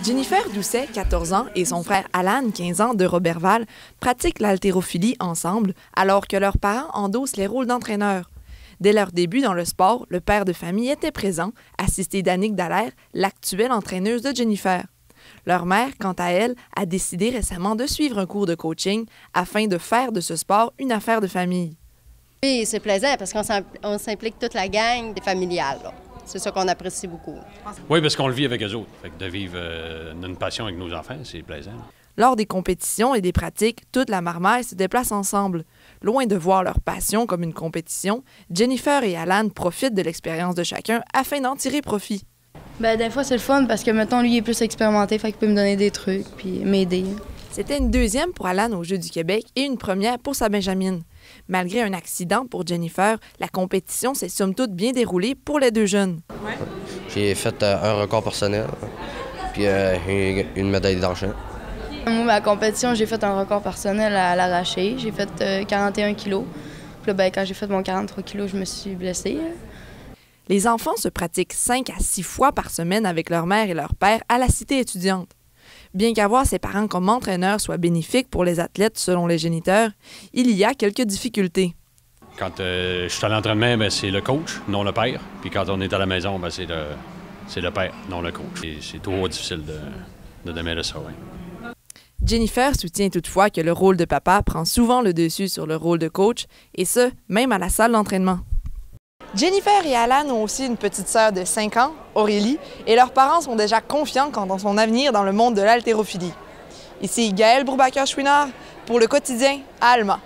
Jennifer Doucet, 14 ans, et son frère Alan, 15 ans, de Roberval, pratiquent l'haltérophilie ensemble, alors que leurs parents endossent les rôles d'entraîneurs. Dès leur début dans le sport, le père de famille était présent, assisté d'Annick Dallaire, l'actuelle entraîneuse de Jennifer. Leur mère, quant à elle, a décidé récemment de suivre un cours de coaching afin de faire de ce sport une affaire de famille. Oui, c'est plaisant parce qu'on s'implique toute la gang familiale. C'est ça qu'on apprécie beaucoup. Oui, parce qu'on le vit avec eux autres. Fait que de vivre une passion avec nos enfants, c'est plaisant. Lors des compétitions et des pratiques, toute la marmaille se déplace ensemble. Loin de voir leur passion comme une compétition, Jennifer et Alan profitent de l'expérience de chacun afin d'en tirer profit. Bien, des fois, c'est le fun parce que, mettons, lui, il est plus expérimenté, fait qu'il peut me donner des trucs puis m'aider. C'était une deuxième pour Alan aux Jeux du Québec et une première pour sa Benjamine. Malgré un accident pour Jennifer, la compétition s'est somme toute bien déroulée pour les deux jeunes. Ouais. J'ai fait un record personnel, puis une médaille d'argent. Moi, ma compétition, j'ai fait un record personnel à l'arraché. J'ai fait 41 kilos. Puis là, ben, quand j'ai fait mon 43 kilos, je me suis blessée. Les enfants se pratiquent 5 à 6 fois par semaine avec leur mère et leur père à la cité étudiante. Bien qu'avoir ses parents comme entraîneurs soit bénéfique pour les athlètes selon les géniteurs, il y a quelques difficultés. Quand je suis à l'entraînement, ben, c'est le coach, non le père. Puis quand on est à la maison, ben, c'est le père, non le coach. C'est trop difficile de démêler ça, oui. Jennifer soutient toutefois que le rôle de papa prend souvent le dessus sur le rôle de coach, et ce, même à la salle d'entraînement. Jennifer et Alan ont aussi une petite sœur de 5 ans, Aurélie, et leurs parents sont déjà confiants quant à son avenir dans le monde de l'haltérophilie. Ici Gaëlle Bourbaker-Chouinard pour Le Quotidien à Alma.